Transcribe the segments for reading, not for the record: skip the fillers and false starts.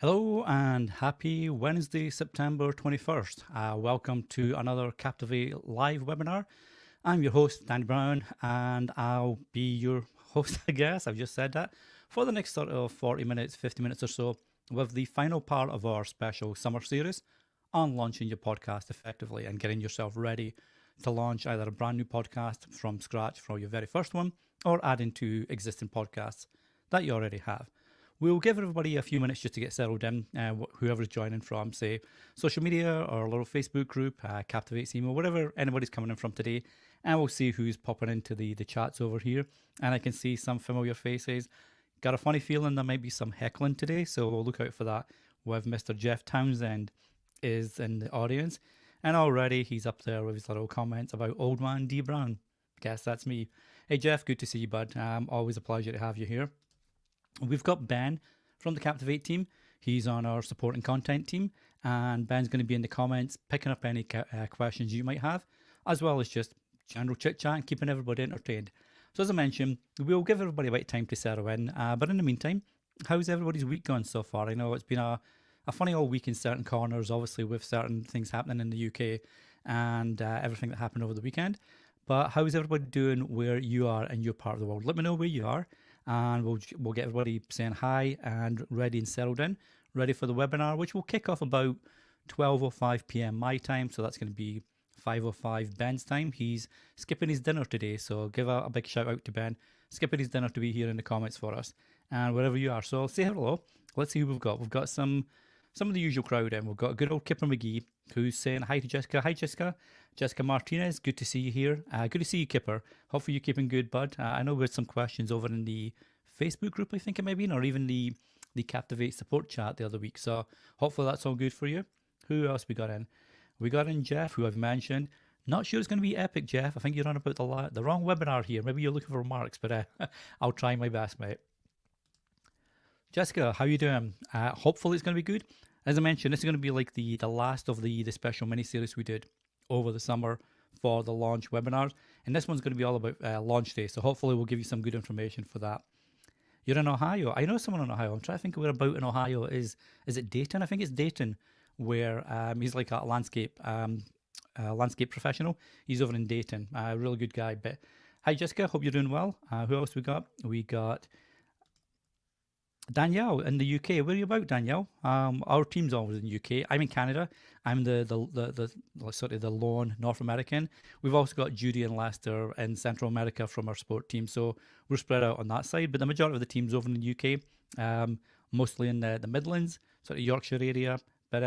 Hello and happy Wednesday, September 21st. Welcome to another Captivity live webinar. I'm your host, Danny Brown, and I'll be your host, I guess. I've just said that for the next sort of 40 minutes, 50 minutes or so, with the final part of our special summer series on launching your podcast effectively and getting yourself ready to launch either a brand new podcast from scratch for your very first one or adding to existing podcasts that you already have. We'll give everybody a few minutes just to get settled in, whoever's joining from, say, social media or a little Facebook group, Captivate email, whatever anybody's coming in from today, and we'll see who's popping into the chats over here. And I can see some familiar faces. Got a funny feeling there might be some heckling today, so we'll look out for that with Mr. Jeff Townsend is in the audience. And already he's up there with his little comments about Old Man D. Brown. Guess that's me. Hey, Jeff, good to see you, bud. Always a pleasure to have you here. We've got Ben from the Captivate team. He's on our support and content team, and Ben's going to be in the comments picking up any questions you might have, as well as just general chit chat and keeping everybody entertained. So as I mentioned, we'll give everybody a bit of time to settle in, but in the meantime, how's everybody's week gone so far? I know it's been a funny old week in certain corners, obviously with certain things happening in the UK and everything that happened over the weekend. But how's everybody doing where you are in your part of the world? Let me know where you are, and we'll get everybody saying hi and ready and settled in, ready for the webinar, which will kick off about 12:05 p.m. my time. So that's going to be 5:05 Ben's time. He's skipping his dinner today, so give a big shout out to Ben, skipping his dinner to be here in the comments for us, and wherever you are. So say hello. Let's see who we've got. We've got some of the usual crowd in. We've got a good old Kipper McGee who's saying hi to Jessica. Hi, Jessica. Jessica Martinez, good to see you here. Good to see you, Kipper. Hopefully you're keeping good, bud. I know we had some questions over in the Facebook group, I think it may be, or even the Captivate support chat the other week. So hopefully that's all good for you. Who else we got in? We got in Jeff, who I've mentioned. Not sure it's going to be epic, Jeff. I think you're on about the wrong webinar here. Maybe you're looking for remarks, but I'll try my best, mate. Jessica, how you doing? Hopefully it's going to be good. As I mentioned, this is going to be like the last of the special mini-series we did over the summer for the launch webinars. And this one's going to be all about launch day. So hopefully we'll give you some good information for that. You're in Ohio. I know someone in Ohio. I'm trying to think where about in Ohio is it Dayton? I think it's Dayton, where he's like a landscape professional. He's over in Dayton. A really good guy. But hi, Jessica. Hope you're doing well. Who else we got? We got Danielle in the UK. Where are you about, Danielle? Our team's always in the UK. I'm in Canada. I'm the sort of the lone North American. We've also got Judy and Lester in Central America from our support team. So we're spread out on that side. But the majority of the team's over in the UK, mostly in the Midlands, sort of Yorkshire area. But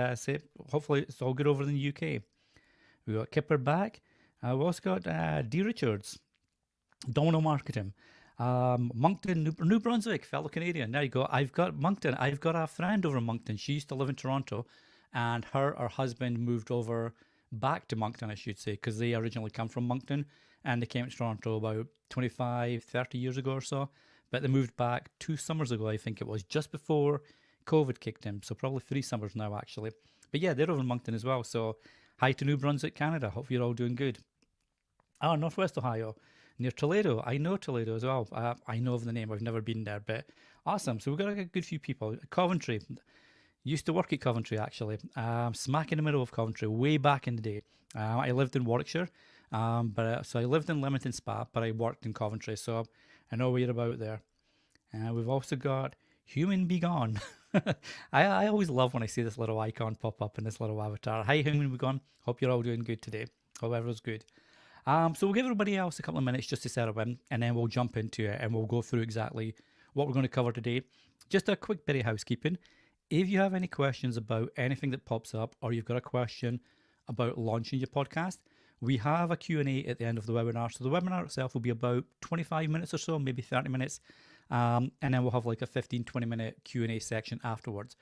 hopefully it's all good over in the UK. We got Kipper back. We've also got D. Richards, Domino Marketing. Moncton, New Brunswick, fellow Canadian. There you go. I've got Moncton. I've got a friend over in Moncton. She used to live in Toronto, and her husband moved over back to Moncton, I should say, because they originally come from Moncton, and they came to Toronto about 25, 30 years ago or so. But they moved back 2 summers ago, I think it was, just before COVID kicked in. So probably 3 summers now, actually. But yeah, they're over in Moncton as well. So hi to New Brunswick, Canada. Hope you're all doing good. Oh, Northwest Ohio. Near Toledo. I know Toledo as well. I know of the name. I've never been there, but awesome. So we've got a good few people. Coventry. Used to work at Coventry, actually. Smack in the middle of Coventry, way back in the day. I lived in Warwickshire, so I lived in Leamington Spa, but I worked in Coventry, so I know where you're about there. We've also got Human Be Gone. I always love when I see this little icon pop up in this little avatar. Hi, Human Be Gone. Hope you're all doing good today. Hope everyone's good. So we'll give everybody else a couple of minutes just to settle in, and then we'll jump into it and we'll go through exactly what we're going to cover today. Just a quick bit of housekeeping. If you have any questions about anything that pops up, or you've got a question about launching your podcast, we have a Q&A at the end of the webinar. So the webinar itself will be about 25 minutes or so, maybe 30 minutes. And then we'll have like a 15-20 minute Q&A section afterwards.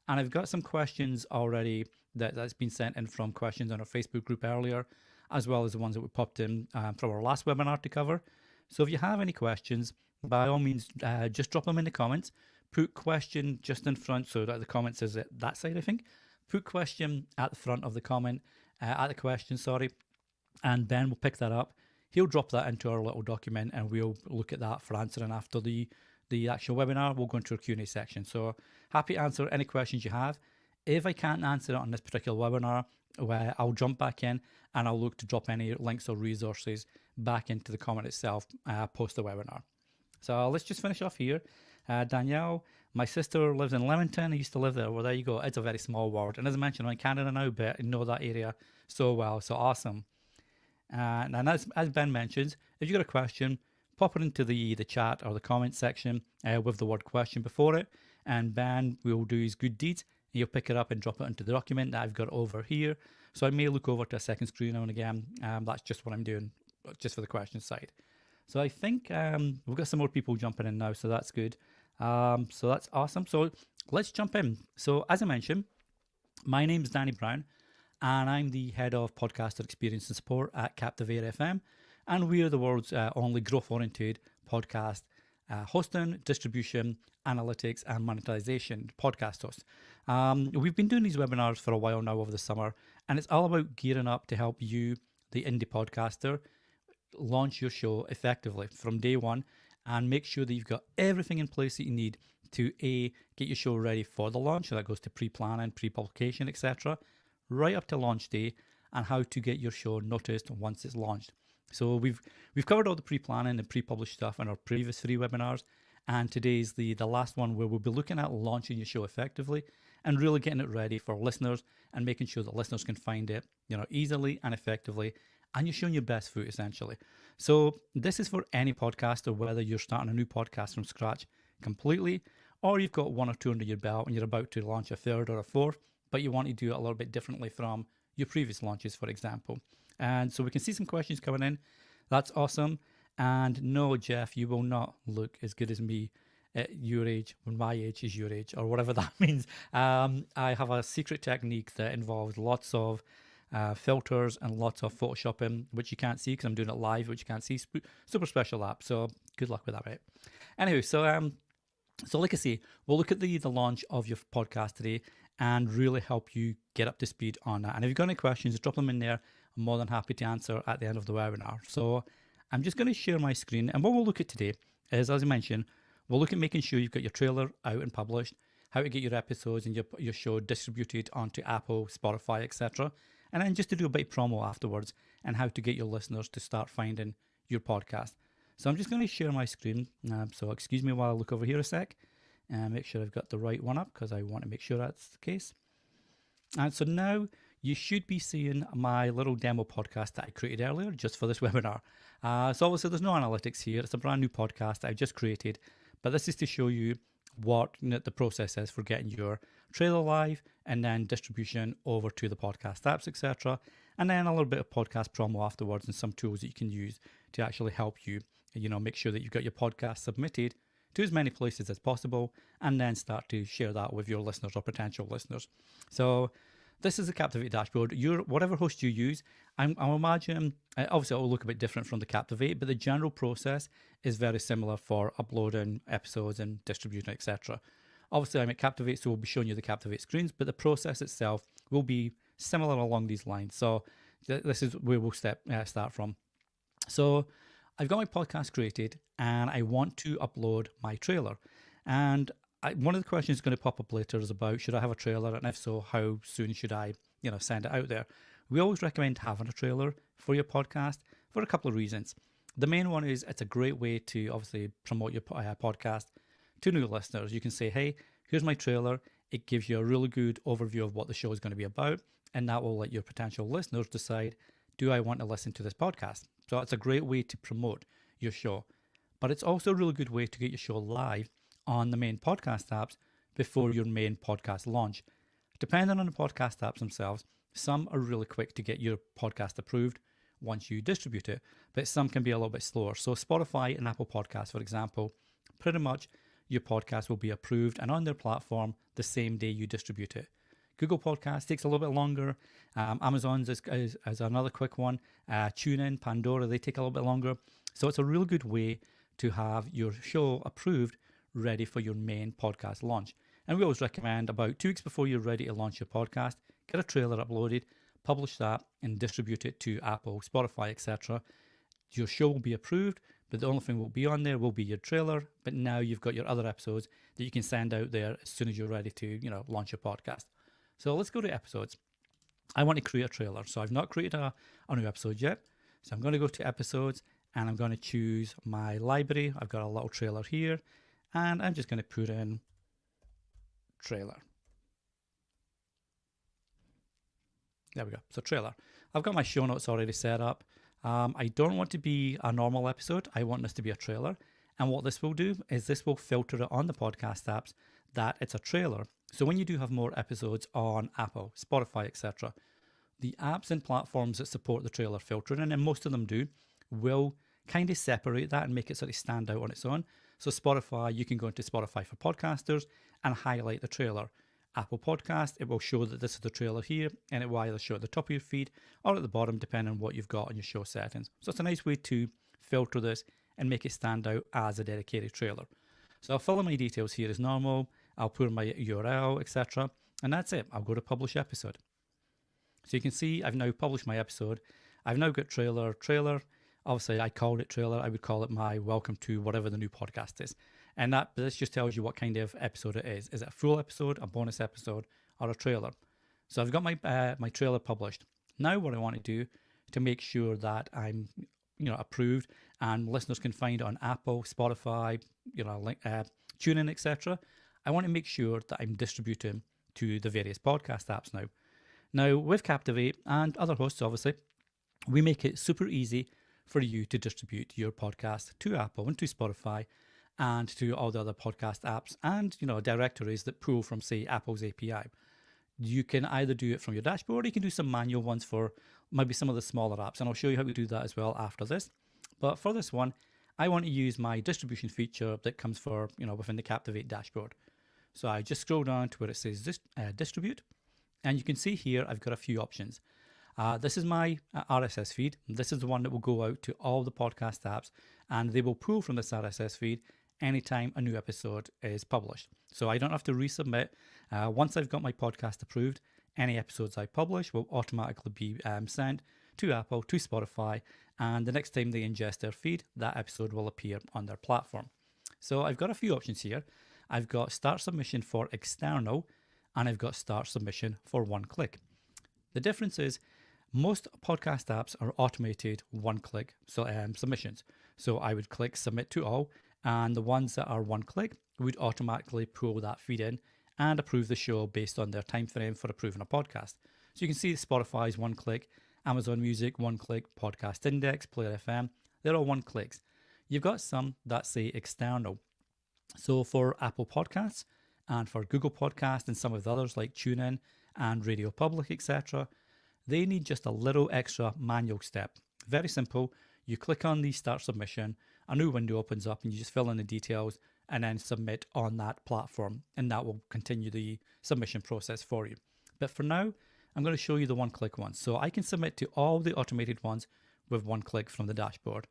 And I've got some questions already that's been sent in from questions on our Facebook group earlier, as well as the ones that we popped in from our last webinar to cover. So if you have any questions, by all means, just drop them in the comments. Put question just in front, so that the comment says it that side, I think. Put question at the front of the comment, at the question, sorry, and Ben will pick that up. He'll drop that into our little document, and we'll look at that for answering after the actual webinar. We'll go into our Q&A section. So happy to answer any questions you have. If I can't answer it on this particular webinar, I'll jump back in and I'll look to drop any links or resources back into the comment itself post the webinar. So let's just finish off here. Danielle, my sister lives in Leamington. I used to live there. Well, there you go. It's a very small world. And as I mentioned, I'm in Canada now, but I know that area so well. So awesome. And as Ben mentions, if you've got a question, pop it into the chat or the comment section with the word question before it. And Ben will do his good deeds. And he'll pick it up and drop it into the document that I've got over here. So I may look over to a second screen now and again. That's just what I'm doing, just for the question side. So I think we've got some more people jumping in now, so that's good. So that's awesome. So let's jump in. So as I mentioned, my name is Danny Brown, and I'm the head of podcaster experience and support at Captivity FM, and we are the world's only growth-oriented podcast hosting, distribution, analytics, and monetization podcast host. We've been doing these webinars for a while now over the summer, and it's all about gearing up to help you, the indie podcaster, launch your show effectively from day one and make sure that you've got everything in place that you need to get your show ready for the launch. So that goes to pre-planning, pre-publication, etc., right up to launch day, and how to get your show noticed once it's launched. So we've covered all the pre-planning and pre-published stuff in our previous 3 webinars, and today's the last one where we'll be looking at launching your show effectively and really getting it ready for listeners and making sure that listeners can find it, easily and effectively, and you're showing your best foot essentially. So this is for any podcaster, whether you're starting a new podcast from scratch completely, or you've got 1 or 2 under your belt and you're about to launch a 3rd or a 4th, but you want to do it a little bit differently from your previous launches, for example. And so we can see some questions coming in. That's awesome. And no, Jeff, you will not look as good as me at your age, when my age is your age, or whatever that means. I have a secret technique that involves lots of filters and lots of photoshopping, which you can't see because I'm doing it live, which you can't see. Super special app. So good luck with that, right? Anyway, so like I say, we'll look at the launch of your podcast today and really help you get up to speed on that. And if you've got any questions, drop them in there. I'm more than happy to answer at the end of the webinar. So I'm just going to share my screen. And what we'll look at today is, as I mentioned, we'll look at making sure you've got your trailer out and published, how to get your episodes and your show distributed onto Apple, Spotify, etc. And then just to do a bit of promo afterwards and how to get your listeners to start finding your podcast. So I'm just going to share my screen. So excuse me while I look over here a sec and make sure I've got the right one up because I want to make sure that's the case. And so now you should be seeing my little demo podcast that I created earlier just for this webinar. So obviously there's no analytics here. It's a brand new podcast that I just created, but this is to show you what the process is for getting your trailer live and then distribution over to the podcast apps, etc. And then a little bit of podcast promo afterwards and some tools that you can use to actually help you, make sure that you've got your podcast submitted to as many places as possible and then start to share that with your listeners or potential listeners. So this is the Captivity Dashboard. Whatever host you use, I'll imagine, obviously it will look a bit different from the Captivate, but the general process is very similar for uploading episodes and distributing, etc. Obviously I'm at Captivate, so we'll be showing you the Captivate screens, but the process itself will be similar along these lines. So this is where we'll start from. So I've got my podcast created and I want to upload my trailer. And one of the questions going to pop up later is about, should I have a trailer? And if so, how soon should I, send it out there? We always recommend having a trailer for your podcast for a couple of reasons. The main one is it's a great way to obviously promote your podcast to new listeners. You can say, hey, here's my trailer. It gives you a really good overview of what the show is going to be about. And that will let your potential listeners decide, do I want to listen to this podcast? So it's a great way to promote your show. But it's also a really good way to get your show live on the main podcast apps before your main podcast launch. Depending on the podcast apps themselves, some are really quick to get your podcast approved once you distribute it, but some can be a little bit slower. So Spotify and Apple Podcasts, for example, pretty much your podcast will be approved and on their platform the same day you distribute it. Google Podcasts takes a little bit longer. Amazon's is another quick one. TuneIn, Pandora, they take a little bit longer. So it's a real good way to have your show approved, ready for your main podcast launch. And we always recommend about 2 weeks before you're ready to launch your podcast, get a trailer uploaded, publish that and distribute it to Apple, Spotify, etc. Your show will be approved but the only thing will be on there will be your trailer. But now you've got your other episodes that you can send out there as soon as you're ready to, launch your podcast. So let's go to episodes. I want to create a trailer. So I've not created a new episode yet. So I'm going to go to episodes and I'm going to choose my library. I've got a little trailer here and I'm just going to put in trailer. There we go. So trailer. I've got my show notes already set up. I don't want to be a normal episode. I want this to be a trailer. And what this will do is this will filter it on the podcast apps that it's a trailer. So when you do have more episodes on Apple, Spotify, etc., the apps and platforms that support the trailer filtering, and most of them do, will kind of separate that and make it sort of stand out on its own. So Spotify, you can go into Spotify for podcasters and highlight the trailer. Apple Podcast, it will show that this is the trailer here, and it will either show at the top of your feed or at the bottom, depending on what you've got on your show settings. So it's a nice way to filter this and make it stand out as a dedicated trailer. So I'll fill in my details here as normal. I'll put in my URL, etc. And that's it. I'll go to publish episode. So you can see I've now published my episode. I've now got trailer. Obviously, I called it trailer. I would call it my welcome to whatever the new podcast is. And this just tells you what kind of episode it is. Is it a full episode, a bonus episode, or a trailer? So I've got my trailer published. Now what I want to do to make sure that I'm approved and listeners can find it on Apple, Spotify, TuneIn, etc. I want to make sure that I'm distributing to the various podcast apps now. Now with Captivate and other hosts, obviously, we make it super easy for you to distribute your podcast to Apple and to Spotify and to all the other podcast apps and directories that pull from, say, Apple's API. You can either do it from your dashboard, or you can do some manual ones for maybe some of the smaller apps, and I'll show you how to do that as well after this. But for this one, I want to use my distribution feature that comes for within the Captivate dashboard. So I just scroll down to where it says distribute, and you can see here I've got a few options. This is my RSS feed. This is the one that will go out to all the podcast apps, and they will pull from this RSS feed anytime a new episode is published. So I don't have to resubmit. Once I've got my podcast approved, any episodes I publish will automatically be sent to Apple, to Spotify, and the next time they ingest their feed, that episode will appear on their platform. So I've got a few options here. I've got start submission for external, and I've got start submission for one click. The difference is most podcast apps are automated one-click submissions. So I would click submit to all, and the ones that are one-click would automatically pull that feed in and approve the show based on their time frame for approving a podcast. So you can see Spotify's one-click, Amazon Music one-click, Podcast Index, Player FM, they're all one-clicks. You've got some that say external. So for Apple Podcasts and for Google Podcasts and some of the others like TuneIn and Radio Public, etc., they need just a little extra manual step. Very simple. You click on the start submission, a new window opens up and you just fill in the details and then submit on that platform, and that will continue the submission process for you. But for now, I'm going to show you the one-click ones. So I can submit to all the automated ones with one click from the dashboard.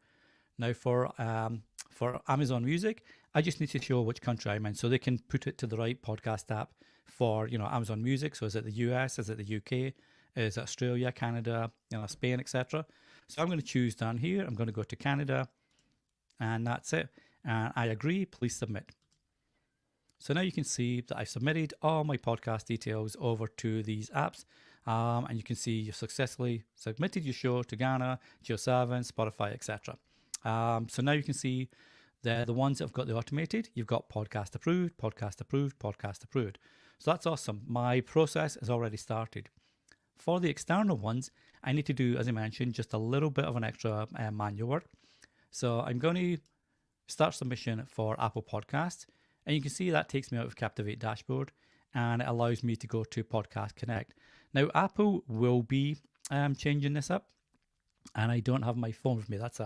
Now for Amazon Music, I just need to show which country I'm in so they can put it to the right podcast app for Amazon Music. So is it the US? Is it the UK? Is it Australia, Canada, Spain, etc.? So I'm going to choose down here. I'm going to go to Canada, and that's it. And I agree. Please submit. So now you can see that I've submitted all my podcast details over to these apps, and you can see you've successfully submitted your show to Ghana, Geo7, Spotify, etc. So now you can see the ones that have got the automated. You've got podcast approved, podcast approved, podcast approved. So that's awesome. My process has already started. For the external ones, I need to do, as I mentioned, just a little bit of an extra manual work. So I'm going to start submission for Apple Podcasts, and you can see that takes me out of Captivate Dashboard, and it allows me to go to Podcast Connect. Now, Apple will be changing this up, and I don't have my phone with me. That's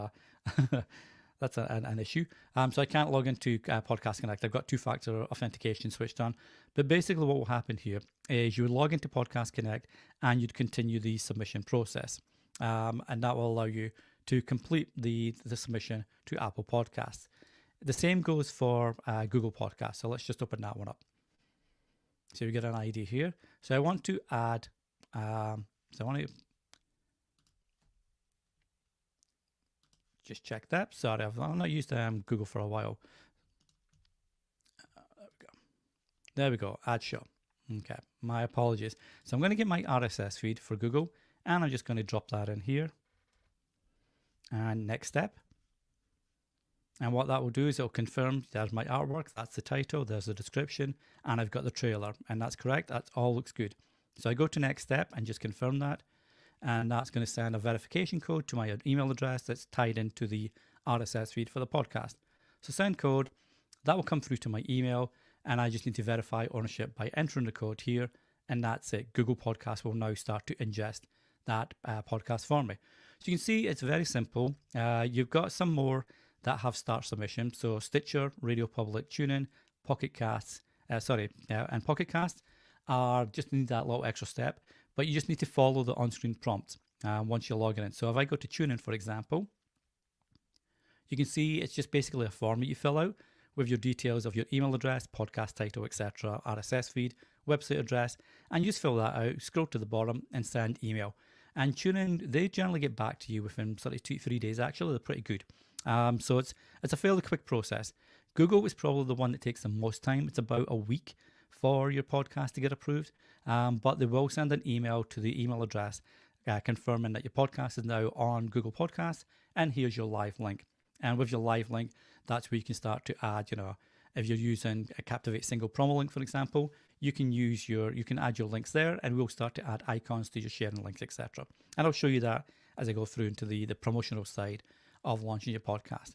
an issue. So I can't log into Podcast Connect. I've got two-factor authentication switched on. But basically what will happen here is you would log into Podcast Connect and you'd continue the submission process. And that will allow you to complete the submission to Apple Podcasts. The same goes for Google Podcasts. So let's just open that one up. So you get an ID here. So I want to add, just check that. Sorry, I've not used Google for a while. There we go, add show. Okay, my apologies. So I'm going to get my RSS feed for Google, and I'm just going to drop that in here. And next step. And what that will do is it'll confirm there's my artwork, that's the title, there's the description, and I've got the trailer, and that's correct, that all looks good. So I go to next step and just confirm that, and that's going to send a verification code to my email address that's tied into the RSS feed for the podcast. So send code, that will come through to my email, and I just need to verify ownership by entering the code here, and that's it. Google Podcast will now start to ingest that podcast for me. So you can see it's very simple. You've got some more that have start submission. So Stitcher, Radio Public, TuneIn, Pocket Casts, and Pocket Casts are just need that little extra step, but you just need to follow the on-screen prompt once you're logging in. So if I go to TuneIn, for example, you can see it's just basically a form that you fill out with your details of your email address, podcast title, etc., RSS feed, website address, and you just fill that out, scroll to the bottom and send email. And TuneIn, they generally get back to you within sort of 2 to 3 days. Actually, they're pretty good. So it's a fairly quick process. Google is probably the one that takes the most time. It's about a week for your podcast to get approved, but they will send an email to the email address confirming that your podcast is now on Google Podcasts, and here's your live link. And with your live link, that's where you can start to add, if you're using a Captivate single promo link, for example, you can add your links there, and we'll start to add icons to your sharing links, etc. And I'll show you that as I go through into the promotional side of launching your podcast.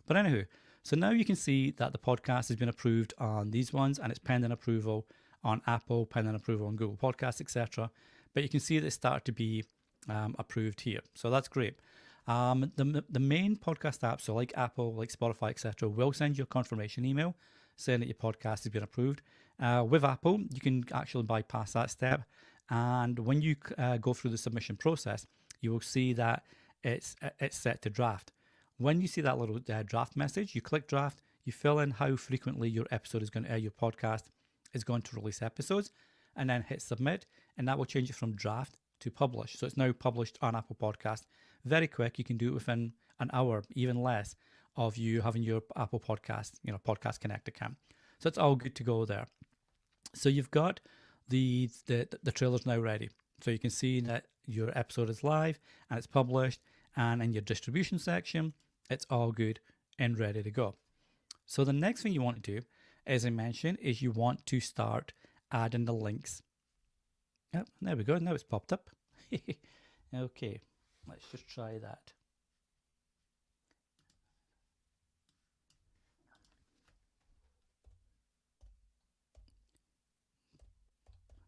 But anywho, so now you can see that the podcast has been approved on these ones, and it's pending approval on Apple, pending approval on Google Podcasts, etc. But you can see that it started to be approved here. So that's great. The main podcast apps, so like Apple, like Spotify, etc., will send you a confirmation email saying that your podcast has been approved. With Apple, you can actually bypass that step, and when you go through the submission process, you will see that it's set to draft. When you see that little draft message, you click draft, you fill in how frequently your podcast is going to release episodes, and then hit submit, and that will change it from draft to publish. So it's now published on Apple Podcast. Very quick. You can do it within an hour, even less, of you having your Apple Podcast, Podcast Connect account. So it's all good to go there. So you've got the trailers now ready. So you can see that your episode is live and it's published, and in your distribution section, it's all good and ready to go. So the next thing you want to do, as I mentioned, is you want to start adding the links. Yep, there we go. Now it's popped up. Okay, let's just try that.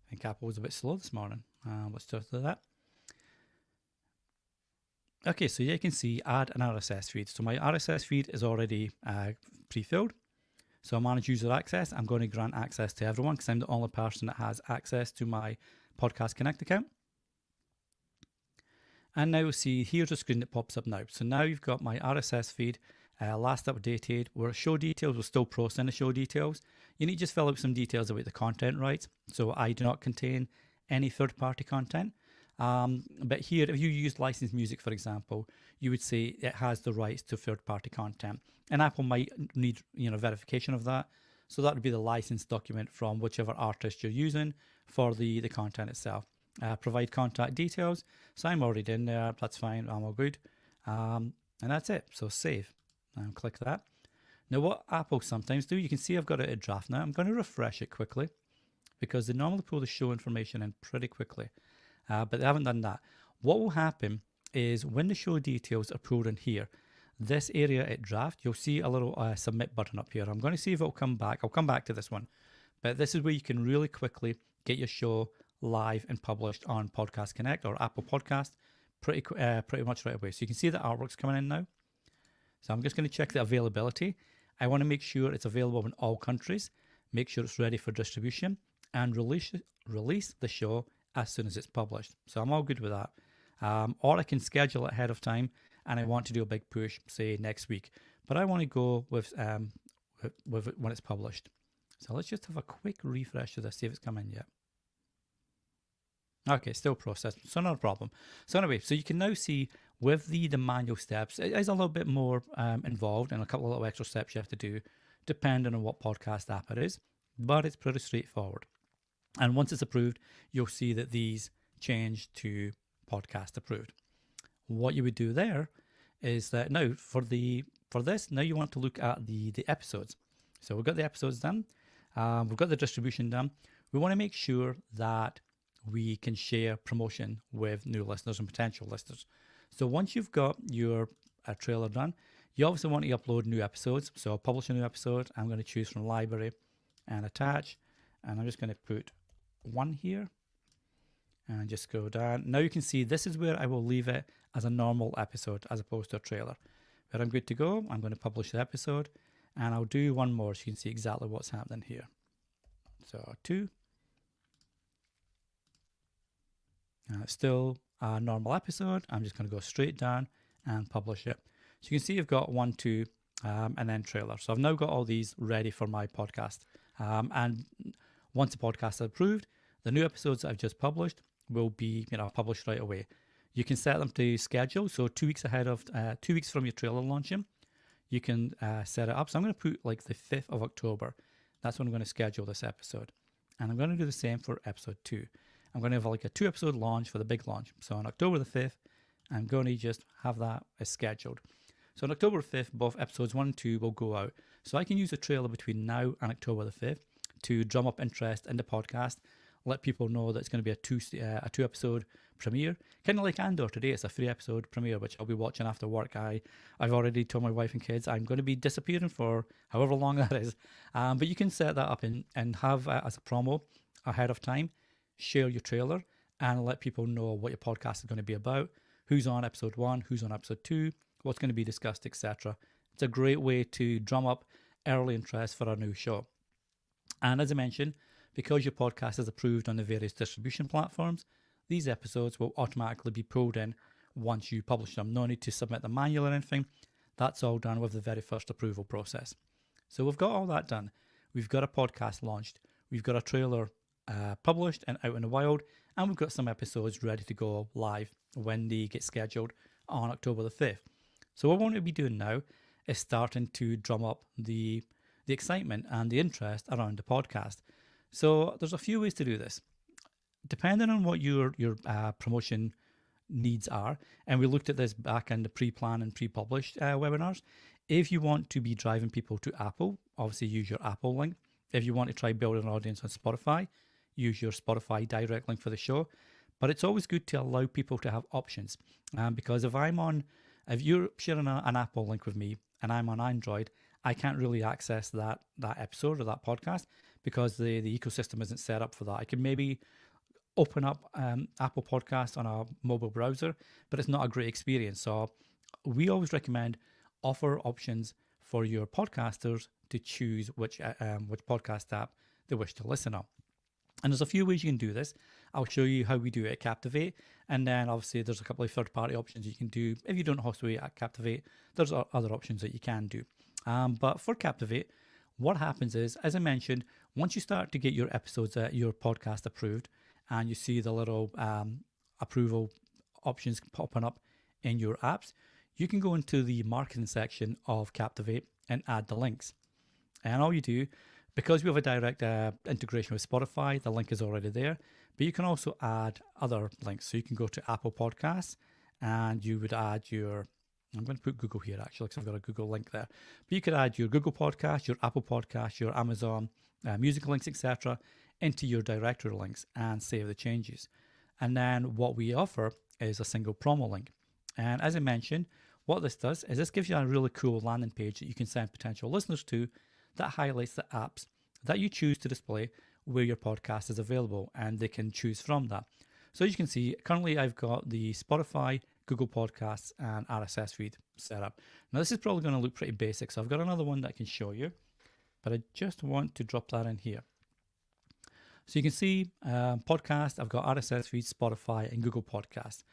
I think Apple was a bit slow this morning. Let's do that. Okay, so you can see add an RSS feed. So my RSS feed is already pre-filled. So manage user access. I'm going to grant access to everyone because I'm the only person that has access to my Podcast Connect account. And now we'll see, here's a screen that pops up now. So now you've got my RSS feed, last updated. We're show details, we're still processing the show details. You need to just fill out some details about the content rights. So I do not contain any third-party content. But here, if you use licensed music, for example, you would say it has the rights to third-party content. And Apple might need, verification of that. So that would be the license document from whichever artist you're using for the content itself. Provide contact details. So I'm already in there. That's fine. I'm all good. And that's it. So save. And click that. Now what Apple sometimes do, you can see I've got it at draft now. I'm going to refresh it quickly because they normally pull the show information in pretty quickly. But they haven't done that. What will happen is when the show details are pulled in here, this area at draft, you'll see a little submit button up here. I'm going to see if it'll come back. I'll come back to this one. But this is where you can really quickly get your show live and published on Podcast Connect or Apple Podcast pretty much right away. So you can see the artwork's coming in now. So I'm just going to check the availability. I want to make sure it's available in all countries, make sure it's ready for distribution, and release the show as soon as it's published. So I'm all good with that. Or I can schedule it ahead of time, and I want to do a big push, say next week. But I want to go with it when it's published. So let's just have a quick refresh of this, see if it's come in yet. Okay, still processed, so not a problem. So anyway, so you can now see With the manual steps, it is a little bit more involved and a couple of little extra steps you have to do depending on what podcast app it is, but it's pretty straightforward. And once it's approved, you'll see that these change to podcast approved. What you would do there is that now for this, now you want to look at the episodes. So we've got the episodes done. We've got the distribution done. We want to make sure that we can share promotion with new listeners and potential listeners. So once you've got your trailer done, you obviously want to upload new episodes. So I'll publish a new episode. I'm going to choose from library and attach. And I'm just going to put one here and just scroll down. Now you can see this is where I will leave it as a normal episode as opposed to a trailer. But I'm good to go. I'm going to publish the episode and I'll do one more so you can see exactly what's happening here. So 2. And it's still a normal episode. I'm just going to go straight down and publish it. So you can see you've got 1, 2, and then trailer. So I've now got all these ready for my podcast. And once the podcast is approved, the new episodes that I've just published will be, published right away. You can set them to schedule. So 2 weeks ahead of, 2 weeks from your trailer launching, you can set it up. So I'm going to put like the 5th of October. That's when I'm going to schedule this episode. And I'm going to do the same for episode 2. I'm going to have like a 2-episode launch for the big launch. So on October the 5th, I'm going to just have that as scheduled. So on October 5th, both episodes 1 and 2 will go out. So I can use a trailer between now and October the 5th to drum up interest in the podcast, let people know that it's going to be a 2-episode premiere. Kind of like Andor today, it's a 3-episode premiere, which I'll be watching after work. I've already told my wife and kids I'm going to be disappearing for however long that is. But you can set that up and have as a promo ahead of time. Share your trailer and let people know what your podcast is going to be about, who's on episode 1, who's on episode 2, what's going to be discussed, etc. It's a great way to drum up early interest for our new show. And as I mentioned, because your podcast is approved on the various distribution platforms, these episodes will automatically be pulled in once you publish them. No need to submit the manual or anything. That's all done with the very first approval process. So we've got all that done. We've got a podcast launched. We've got a trailer published and out in the wild, and we've got some episodes ready to go live when they get scheduled on October the 5th. So what we want to be doing now is starting to drum up the excitement and the interest around the podcast. So there's a few ways to do this. Depending on what your promotion needs are, and we looked at this back in the pre-plan and pre-published webinars, if you want to be driving people to Apple, obviously use your Apple link. If you want to try building an audience on Spotify, use your Spotify direct link for the show. But it's always good to allow people to have options. Because if you're sharing an Apple link with me and I'm on Android, I can't really access that episode or that podcast because the ecosystem isn't set up for that. I can maybe open up Apple Podcasts on a mobile browser, but it's not a great experience. So we always recommend offer options for your podcasters to choose which podcast app they wish to listen on. And there's a few ways you can do this. I'll show you how we do it at Captivate. And then obviously there's a couple of third-party options you can do. If you don't host away at Captivate, there's other options that you can do. But for Captivate, what happens is, as I mentioned, once you start to get your episodes, your podcast approved, and you see the little approval options popping up in your apps, you can go into the marketing section of Captivate and add the links. And all you do, because we have a direct integration with Spotify, the link is already there, but you can also add other links. So you can go to Apple Podcasts and you would add I'm going to put Google here actually because I've got a Google link there. But you could add your Google Podcast, your Apple Podcast, your Amazon music links, etc. into your directory links and save the changes. And then what we offer is a single promo link. And as I mentioned, what this does is this gives you a really cool landing page that you can send potential listeners to that highlights the apps that you choose to display where your podcast is available, and they can choose from that. So as you can see, currently I've got the Spotify, Google Podcasts, and Rss Feed set up. Now this is probably going to look pretty basic, so I've got another one that I can show you, but I just want to drop that in here. So you can see podcast, I've got Rss Feed, Spotify, and Google Podcasts.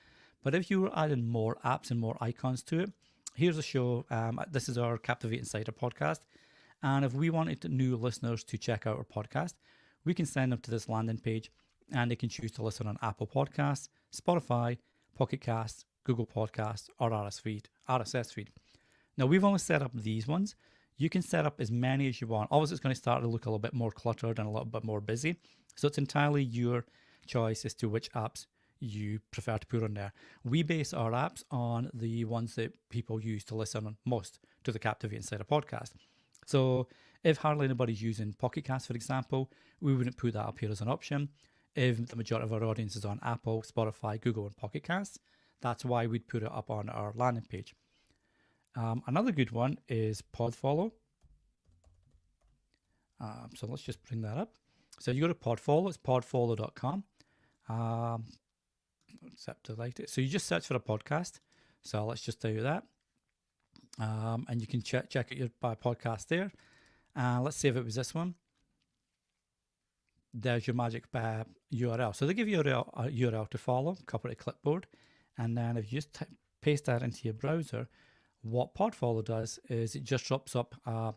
But if you were adding more apps and more icons to it, here's a show. This is our Captivate Insider podcast. And if we wanted new listeners to check out our podcast, we can send them to this landing page and they can choose to listen on Apple Podcasts, Spotify, Pocket Casts, Google Podcasts, or RSS Feed. Now, we've only set up these ones. You can set up as many as you want. Obviously, it's going to start to look a little bit more cluttered and a little bit more busy. So it's entirely your choice as to which apps you prefer to put on there. We base our apps on the ones that people use to listen most to the Captivate Insider podcast. So if hardly anybody's using Pocket Cast, for example, we wouldn't put that up here as an option. If the majority of our audience is on Apple, Spotify, Google, and Pocket Casts, that's why we'd put it up on our landing page. Another good one is Podfollow. So let's just bring that up. So you go to Podfollow, it's podfollow.com. So you just search for a podcast. So let's just tell you that. And you can check out your podcast there. Let's see if it was this one. There's your magic URL. So they give you a URL to follow, copy it to clipboard. And then if you just paste that into your browser, what Podfollow does is it just drops up a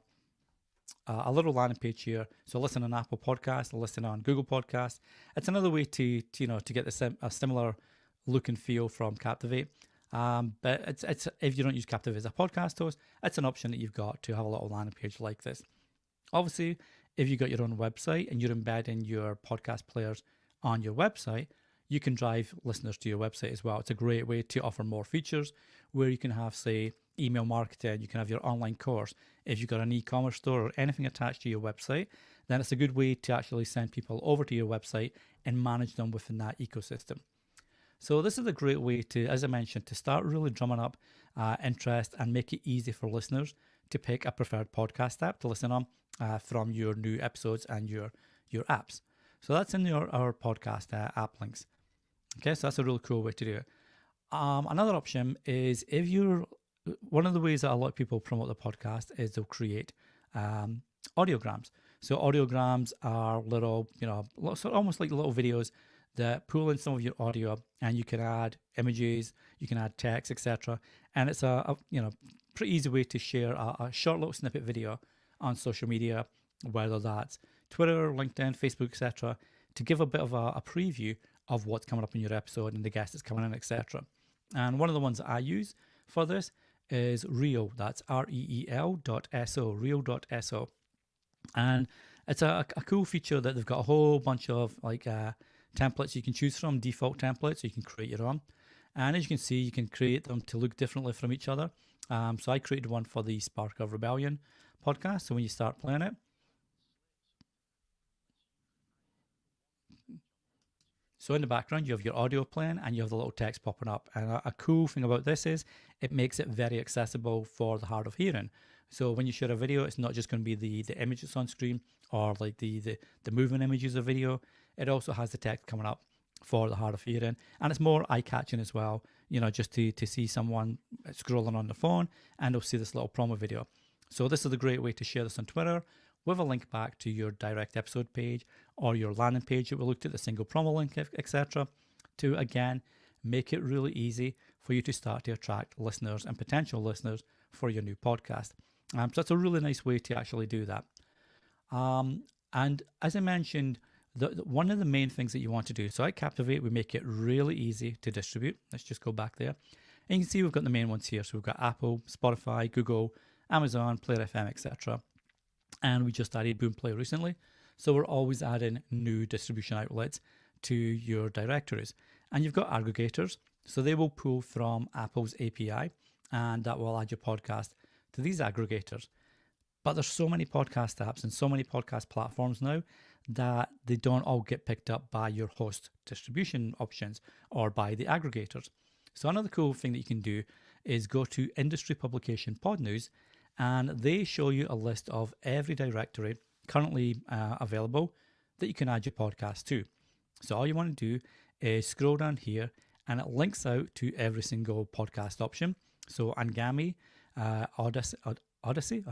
little landing page here. So listen on Apple Podcasts, listen on Google Podcasts. It's another way to get a similar look and feel from Captivate. But it's if you don't use Captivate as a podcast host, it's an option that you've got to have a little landing page like this. Obviously, if you've got your own website and you're embedding your podcast players on your website, you can drive listeners to your website as well. It's a great way to offer more features where you can have, say, email marketing, you can have your online course. If you've got an e-commerce store or anything attached to your website, then it's a good way to actually send people over to your website and manage them within that ecosystem. So this is a great way to, as I mentioned, to start really drumming up interest and make it easy for listeners to pick a preferred podcast app to listen on from your new episodes and your apps. So that's in our podcast app links. Okay, so that's a really cool way to do it. Another option is one of the ways that a lot of people promote the podcast is they'll create audiograms. So audiograms are little, almost like little videos that pull in some of your audio, and you can add images, you can add text, etc. And it's a pretty easy way to share a short little snippet video on social media, whether that's Twitter, LinkedIn, Facebook, etc., to give a bit of a preview of what's coming up in your episode and the guest that's coming in, etc. And one of the ones that I use for this is Reel. That's reel.so, reel.so. And it's a cool feature that they've got a whole bunch of templates you can choose from, default templates, so you can create your own. And as you can see, you can create them to look differently from each other. So I created one for the Spark of Rebellion podcast. So when you start playing it, so in the background, you have your audio playing and you have the little text popping up. And a cool thing about this is it makes it very accessible for the hard of hearing. So when you share a video, it's not just going to be the image that's on screen or like the moving images of video. It also has the text coming up for the hard of hearing. And it's more eye-catching as well, just to see someone scrolling on the phone and they'll see this little promo video. So this is a great way to share this on Twitter with a link back to your direct episode page or your landing page that we looked at, the single promo link, etc., to, again, make it really easy for you to start to attract listeners and potential listeners for your new podcast. So that's a really nice way to actually do that. And as I mentioned, one of the main things that you want to do, so at Captivate, we make it really easy to distribute. Let's just go back there. And you can see we've got the main ones here. So we've got Apple, Spotify, Google, Amazon, Player FM, etc. And we just added Boomplay recently. So we're always adding new distribution outlets to your directories. And you've got aggregators. So they will pull from Apple's API and that will add your podcast to these aggregators. But there's so many podcast apps and so many podcast platforms now that they don't all get picked up by your host distribution options or by the aggregators. So another cool thing that you can do is go to industry publication Pod News, and they show you a list of every directory currently available that you can add your podcast to. So all you want to do is scroll down here and it links out to every single podcast option. So Angami, Odyssey, Odapp,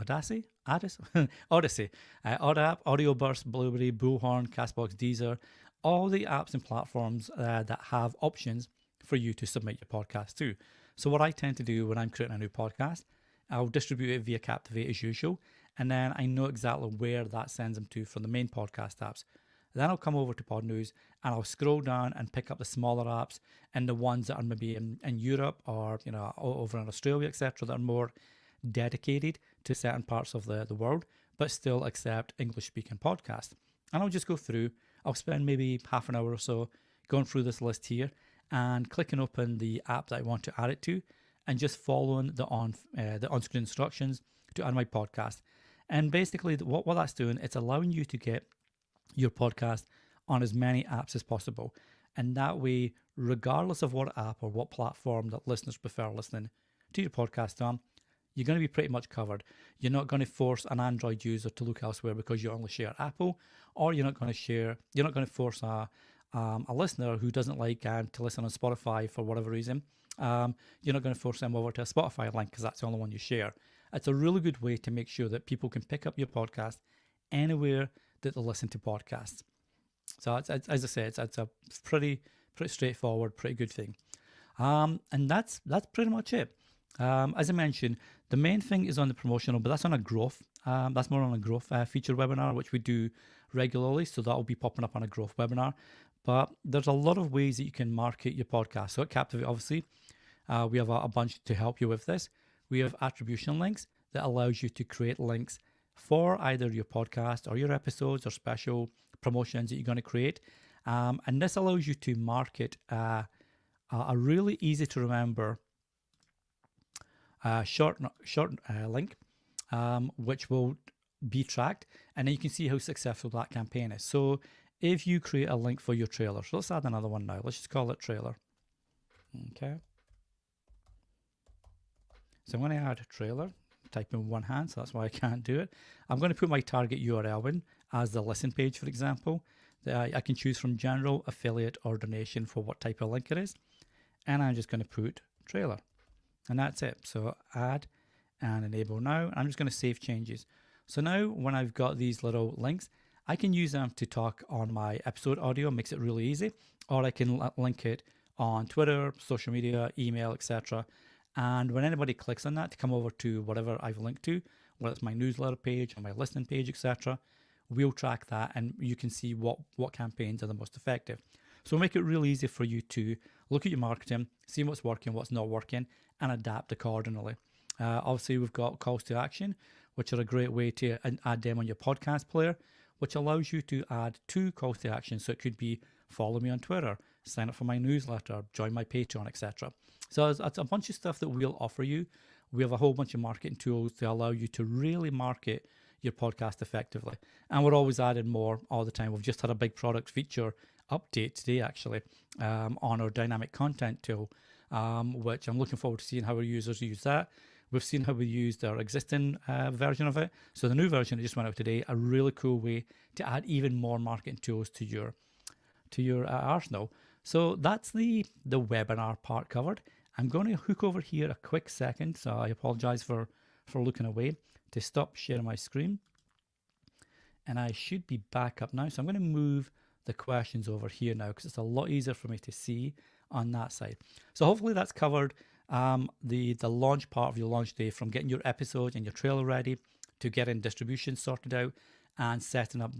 Audioburst, Blueberry, Bullhorn, Castbox, Deezer, all the apps and platforms that have options for you to submit your podcast to. So what I tend to do when I'm creating a new podcast, I'll distribute it via Captivate as usual, and then I know exactly where that sends them to from the main podcast apps. Then I'll come over to Pod News and I'll scroll down and pick up the smaller apps and the ones that are maybe in Europe or over in Australia, etc., that are more dedicated to certain parts of the world, but still accept English speaking podcasts. And I'll just go through, I'll spend maybe half an hour or so going through this list here and clicking open the app that I want to add it to and just following the on-screen instructions to add my podcast. And basically what that's doing, it's allowing you to get your podcast on as many apps as possible. And that way, regardless of what app or what platform that listeners prefer listening to your podcast on, you're going to be pretty much covered. You're not going to force an Android user to look elsewhere because you only share Apple, or you're not going to force a listener who doesn't like to listen on Spotify for whatever reason. You're not going to force them over to a Spotify link because that's the only one you share. It's a really good way to make sure that people can pick up your podcast anywhere that they listen to podcasts. So it's, as I say, it's a pretty straightforward, pretty good thing. And that's pretty much it. As I mentioned, the main thing is on the promotional, but that's on a growth. That's more on a growth feature webinar, which we do regularly. So that'll be popping up on a growth webinar. But there's a lot of ways that you can market your podcast. So at Captivity, obviously, we have a bunch to help you with this. We have attribution links that allows you to create links for either your podcast or your episodes or special promotions that you're going to create. And this allows you to market a really easy to remember short link, which will be tracked, and then you can see how successful that campaign is. So if you create a link for your trailer, so let's add another one now. Let's just call it trailer. Okay. So I'm going to add a trailer, type in one hand, so that's why I can't do it. I'm going to put my target URL in as the listen page, for example. I can choose from general, affiliate, or donation for what type of link it is. And I'm just going to put trailer. And that's it. So add and enable now. I'm just going to save changes. So now when I've got these little links, I can use them to talk on my episode audio, makes it really easy. Or I can link it on Twitter, social media, email, etc. And when anybody clicks on that to come over to whatever I've linked to, whether it's my newsletter page or my listening page, etc., we'll track that and you can see what campaigns are the most effective. So we'll make it really easy for you to look at your marketing, see what's working, what's not working, and adapt accordingly. Obviously, we've got calls to action, which are a great way to add them on your podcast player, which allows you to add 2 calls to action. So it could be follow me on Twitter, sign up for my newsletter, join my Patreon, etc. So that's a bunch of stuff that we'll offer you. We have a whole bunch of marketing tools to allow you to really market your podcast effectively. And we're always adding more all the time. We've just had a big product feature update today, actually, on our dynamic content tool, which I'm looking forward to seeing how our users use that. We've seen how we used our existing version of it. So the new version that just went out today, a really cool way to add even more marketing tools to your arsenal. So that's the webinar part covered. I'm going to hook over here a quick second, so I apologize for looking away, to stop sharing my screen. And I should be back up now. So I'm going to move the questions over here now because it's a lot easier for me to see on that side. So hopefully that's covered the launch part of your launch day, from getting your episode and your trailer ready to getting distribution sorted out and setting up,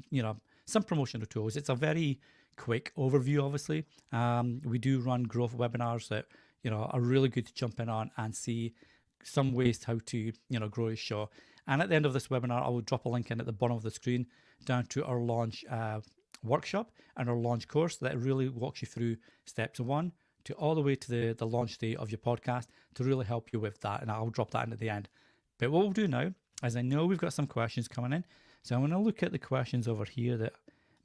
some promotional tools. It's a very quick overview, obviously. We do run growth webinars that, are really good to jump in on and see some ways how to, grow your show. And at the end of this webinar, I will drop a link in at the bottom of the screen down to our launch workshop and our launch course that really walks you through steps 1 to all the way to the launch day of your podcast to really help you with that. And I'll drop that in at the end. But what we'll do now is, I know we've got some questions coming in. So I'm going to look at the questions over here that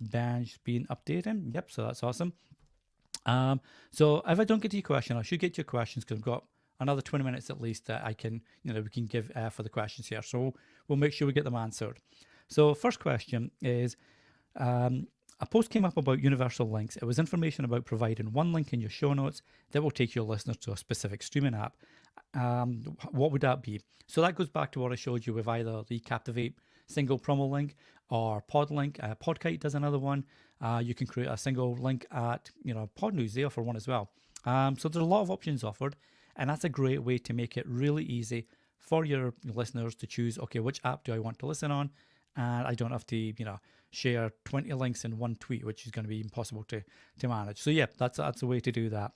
Ben's been updating. Yep, so that's awesome. So if I don't get to your question, I should get to your questions because I've got another 20 minutes at least that I can, we can give for the questions here. So we'll make sure we get them answered. So first question is, a post came up about universal links. It was information about providing one link in your show notes that will take your listeners to a specific streaming app. What would that be? So that goes back to what I showed you with either the Captivate single promo link or pod link. Podkite does another one. You can create a single link at, Pod News. They offer one as well. So there's a lot of options offered, and that's a great way to make it really easy for your listeners to choose, okay, which app do I want to listen on? And I don't have to, share 20 links in one tweet, which is going to be impossible to manage. So yeah, that's a way to do that.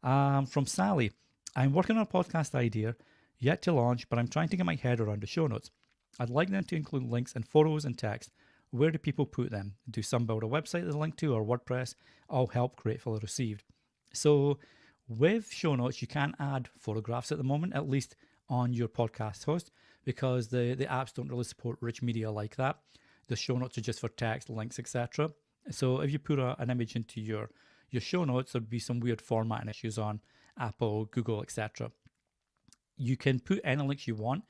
From Sally, I'm working on a podcast idea, yet to launch, but I'm trying to get my head around the show notes. I'd like them to include links and photos and text. Where do people put them? Do some build a website they link to, or WordPress? All help, gratefully received. So with show notes, you can't add photographs at the moment, at least on your podcast host, because the apps don't really support rich media like that. The show notes are just for text, links, etc. So if you put an image into your show notes, there'd be some weird formatting issues on Apple, Google, etc. You can put any links you want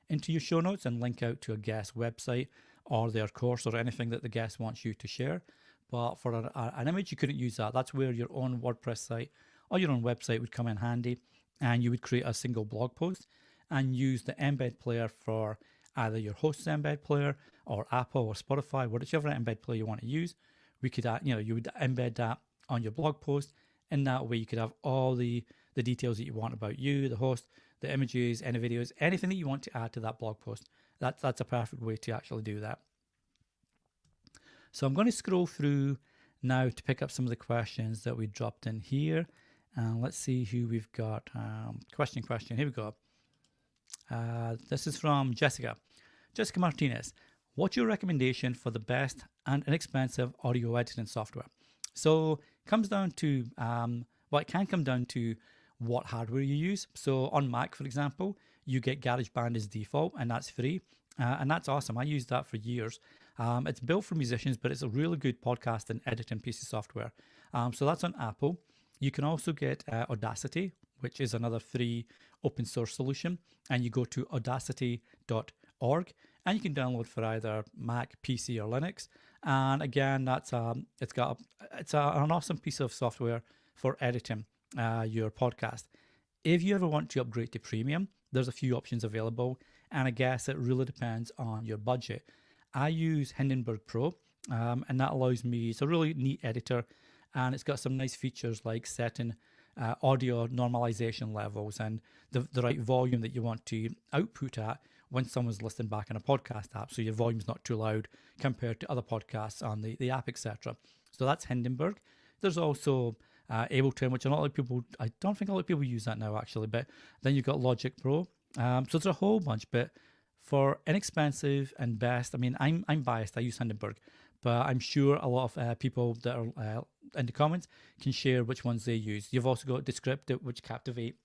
into your show notes and link out to a guest website or their course or anything that the guest wants you to share. But for an image, you couldn't use that. That's where your own WordPress site or your own website would come in handy, and you would create a single blog post and use the embed player for either your host's embed player or Apple or Spotify, whichever embed player you want to use. We could, you would embed that on your blog post. In that way, you could have all the details that you want about you, the host, the images, any videos, anything that you want to add to that blog post. That's a perfect way to actually do that. So I'm going to scroll through now to pick up some of the questions that we dropped in here. And let's see who we've got. Question. Here we go. This is from Jessica. Jessica Martinez. What's your recommendation for the best and inexpensive audio editing software? So it comes down to, it can come down to what hardware you use. So on Mac, for example, you get GarageBand as default, and that's free. And that's awesome. I used that for years. It's built for musicians, but it's a really good podcast and editing piece of software. So that's on Apple. You can also get Audacity, which is another free open source solution. And you go to audacity.org and you can download for either Mac, PC, or Linux. And again, it's an awesome piece of software for editing your podcast. If you ever want to upgrade to premium, there's a few options available, and I guess it really depends on your budget. I use Hindenburg Pro, and that allows me, it's a really neat editor, and it's got some nice features like setting audio normalization levels and the right volume that you want to output at when someone's listening back on a podcast app, so your volume's not too loud compared to other podcasts on the app, etc. So that's Hindenburg. There's also Ableton, which I don't think a lot of people use that now actually, but then you've got Logic Pro. So there's a whole bunch, but for inexpensive and best, I mean, I'm biased, I use Hindenburg, but I'm sure a lot of people that are in the comments can share which ones they use. You've also got Descript, which Captivity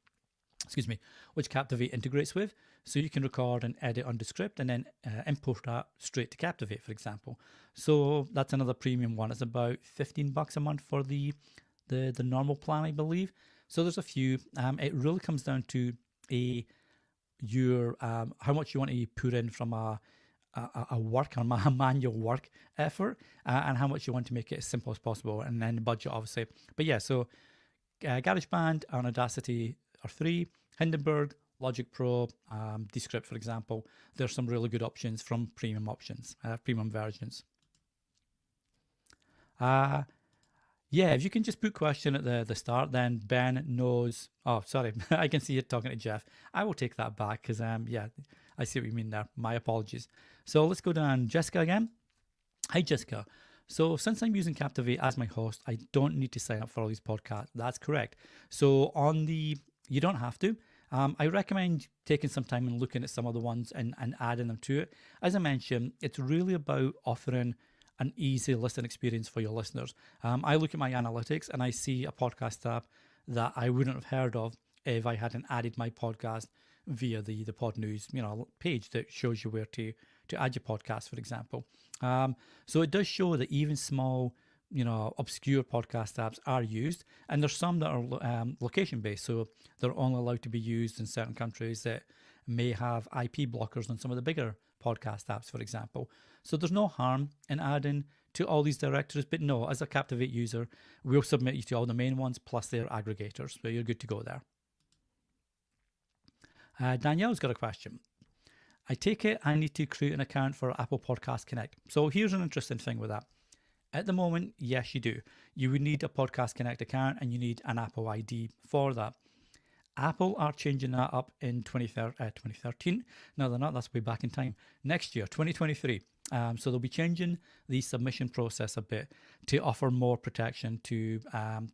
integrates with, so you can record and edit on Descript and then import that straight to Captivate, for example. So that's another premium one. It's about $15 a month for the normal plan, I believe. So there's a few. It really comes down to how much you want to put in from a manual work effort, and how much you want to make it as simple as possible, and then the budget, obviously. But yeah, so GarageBand and Audacity are free. Hindenburg, Logic Pro, Descript, for example, there's some really good options from premium versions. Yeah, if you can just put question at the start, then Ben knows. Oh, sorry, I can see you talking to Jeff. I will take that back because yeah, I see what you mean there. My apologies. So let's go down. Jessica again. Hi, Jessica. So since I'm using Captivate as my host, I don't need to sign up for all these podcasts. That's correct. So you don't have to. I recommend taking some time and looking at some of the ones and adding them to it. As I mentioned, it's really about offering an easy listen experience for your listeners. I look at my analytics and I see a podcast app that I wouldn't have heard of if I hadn't added my podcast via the Pod News, page that shows you where to add your podcast, for example. So it does show that even small, obscure podcast apps are used, and there's some that are location based, so they're only allowed to be used in certain countries that may have IP blockers on some of the bigger podcast apps, for example. So there's no harm in adding to all these directories, but no, as a Captivate user, we'll submit you to all the main ones plus their aggregators, so you're good to go there. Danielle's got a question. I take it I need to create an account for Apple Podcast Connect. So here's an interesting thing with that. At the moment, yes, you do. You would need a Podcast Connect account and you need an Apple ID for that. Apple are changing that up in 2013. No, they're not. That's way back in time. Next year, 2023. So they'll be changing the submission process a bit to offer more protection to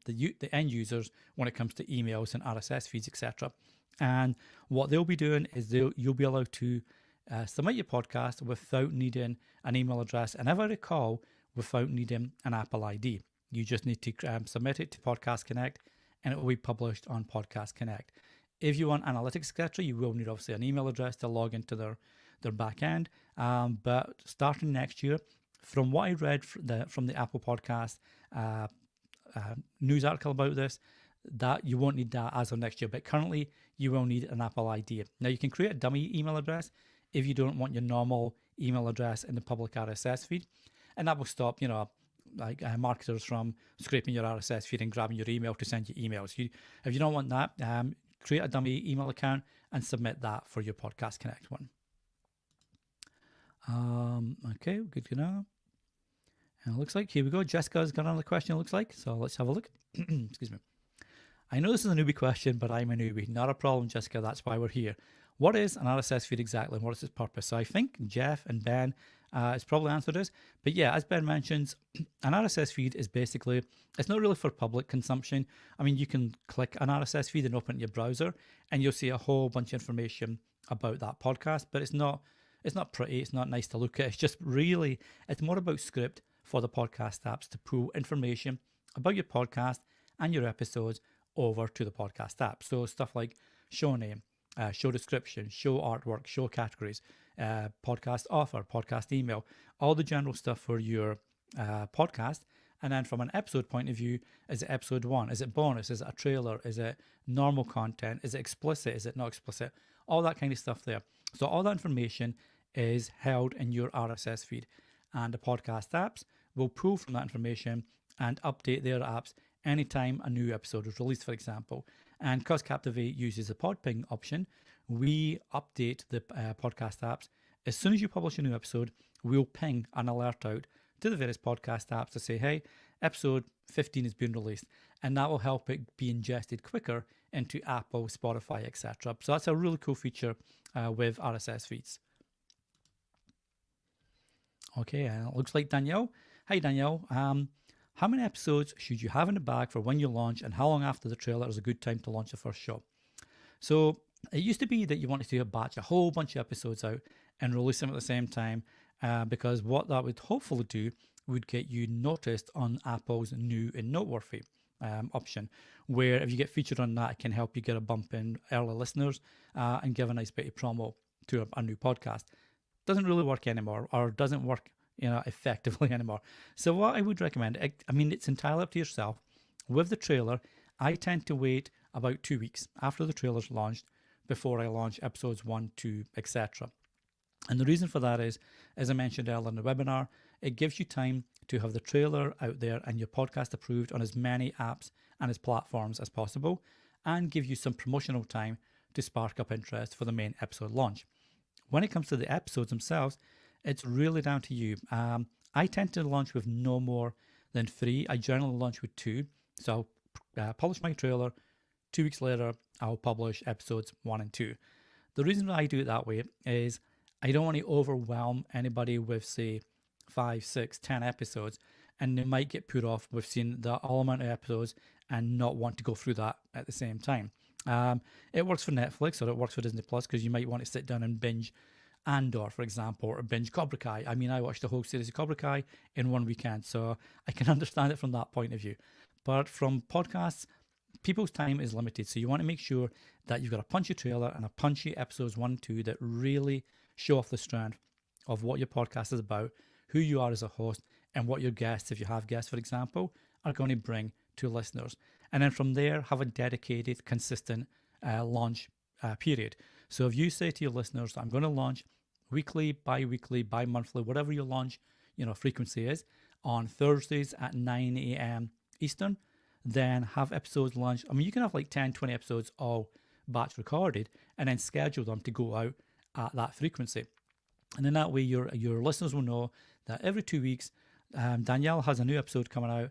the end users when it comes to emails and RSS feeds, etc. And what they'll be doing is you'll be allowed to submit your podcast without needing an email address, and if I recall, without needing an Apple ID. You just need to submit it to Podcast Connect, and it will be published on Podcast Connect. If you want analytics, etc., you will need obviously an email address to log into their back end. But starting next year, from what I read from the Apple Podcast news article about this, that you won't need that as of next year. But currently, you will need an Apple ID. Now, you can create a dummy email address if you don't want your normal email address in the public RSS feed, and that will stop, marketers from scraping your RSS feed and grabbing your email to send you emails. If you don't want that, create a dummy email account and submit that for your Podcast Connect one. Okay, good to know. And it looks like, here we go, Jessica's got another question, it looks like, so let's have a look. Excuse me. I know this is a newbie question, but I'm a newbie. Not a problem, Jessica, that's why we're here. What is an RSS feed exactly, and what is its purpose? So I think Jeff and Ben has probably answered this, but yeah, as Ben mentions, an RSS feed is basically, it's not really for public consumption. I mean, you can click an RSS feed and open your browser, and you'll see a whole bunch of information about that podcast, but it's not pretty, it's not nice to look at. It's just really, it's more about script for the podcast apps to pull information about your podcast and your episodes over to the podcast app. So stuff like show name, show description, show artwork, show categories, podcast offer, podcast email, all the general stuff for your podcast. And then from an episode point of view, is it episode 1? Is it bonus? Is it a trailer? Is it normal content? Is it explicit? Is it not explicit? All that kind of stuff there. So all that information is held in your RSS feed, and the podcast apps will pull from that information and update their apps anytime a new episode is released, for example. And because Captivate uses the pod ping option, we update the podcast apps. As soon as you publish a new episode, we'll ping an alert out to the various podcast apps to say, hey, episode 15 is being released. And that will help it be ingested quicker into Apple, Spotify, etc. So that's a really cool feature with RSS feeds. Okay, it looks like Danielle. Hi, Danielle. How many episodes should you have in the bag for when you launch, and how long after the trailer is a good time to launch the first show? So it used to be that you wanted to batch a whole bunch of episodes out and release them at the same time, because what that would hopefully do would get you noticed on Apple's new and noteworthy option, where if you get featured on that, it can help you get a bump in early listeners and give a nice bit of promo to a new podcast. Doesn't really work anymore, or doesn't work effectively anymore. So what I would recommend, I mean, it's entirely up to yourself. With the trailer, I tend to wait about 2 weeks after the trailer's launched before I launch episodes 1, 2, etc. And the reason for that is, as I mentioned earlier in the webinar, it gives you time to have the trailer out there and your podcast approved on as many apps and as platforms as possible, and give you some promotional time to spark up interest for the main episode launch. When it comes to the episodes themselves, it's really down to you. I tend to launch with no more than 3. I generally launch with 2. So I'll publish my trailer. 2 weeks later, I'll publish episodes 1 and 2. The reason why I do it that way is I don't want to overwhelm anybody with, say, 5, 6, 10 episodes, and they might get put off with seeing the all amount of episodes and not want to go through that at the same time. It works for Netflix, or it works for Disney Plus, because you might want to sit down and binge Andor, for example, or binge Cobra Kai. I mean, I watched the whole series of Cobra Kai in one weekend, so I can understand it from that point of view. But from podcasts, people's time is limited, so you want to make sure that you've got a punchy trailer and a punchy episodes 1 and 2 that really show off the strength of what your podcast is about, who you are as a host, and what your guests, if you have guests, for example, are going to bring to listeners. And then from there, have a dedicated, consistent launch period. So if you say to your listeners, I'm going to launch weekly, bi-weekly, bi-monthly, whatever your launch frequency is, on Thursdays at 9 a.m. Eastern, then have episodes launched. I mean, you can have like 10, 20 episodes all batch recorded, and then schedule them to go out at that frequency. And then that way your listeners will know that every 2 weeks, Danielle has a new episode coming out.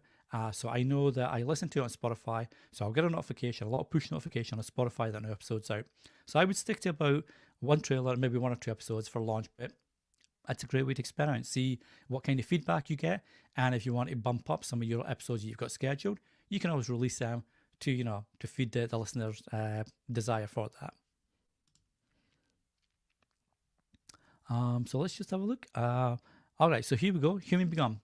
So I know that I listen to it on Spotify, so I'll get a notification, a lot of push notification on Spotify that new episode's out. So I would stick to about one trailer, maybe 1 or 2 episodes for launch bit, It's a great way to experiment, see what kind of feedback you get, and if you want to bump up some of your episodes you've got scheduled, you can always release them to to feed the listeners' desire for that. So let's just have a look. All right, so here we go, Human Begun.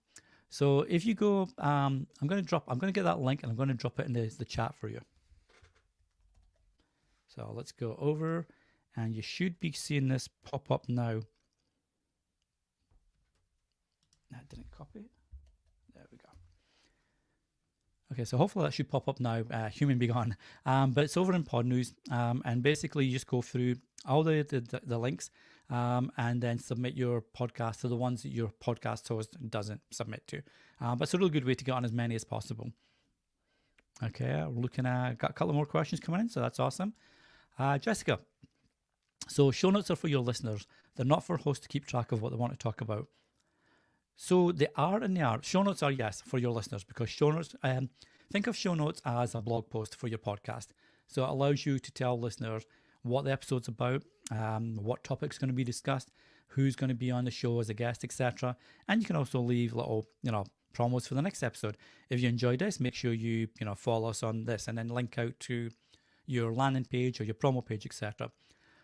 So if you go, I'm going to get that link and I'm going to drop it in the chat for you. So let's go over, and you should be seeing this pop up now. I didn't copy it. There we go. Okay, so hopefully that should pop up now, Human Begun. But it's over in Pod News, and basically you just go through all the links, and then submit your podcast to the ones that your podcast host doesn't submit to. But it's a really good way to get on as many as possible. Okay, we're looking at, got a couple more questions coming in, so that's awesome. Jessica, so show notes are for your listeners. They're not for hosts to keep track of what they want to talk about. So they are and they are. Show notes are, yes, for your listeners, because show notes, think of show notes as a blog post for your podcast. So it allows you to tell listeners what the episode's about, what topic's going to be discussed, who's going to be on the show as a guest, etc. And you can also leave little, promos for the next episode. If you enjoyed this, make sure you, follow us on this and then link out to your landing page or your promo page, etc.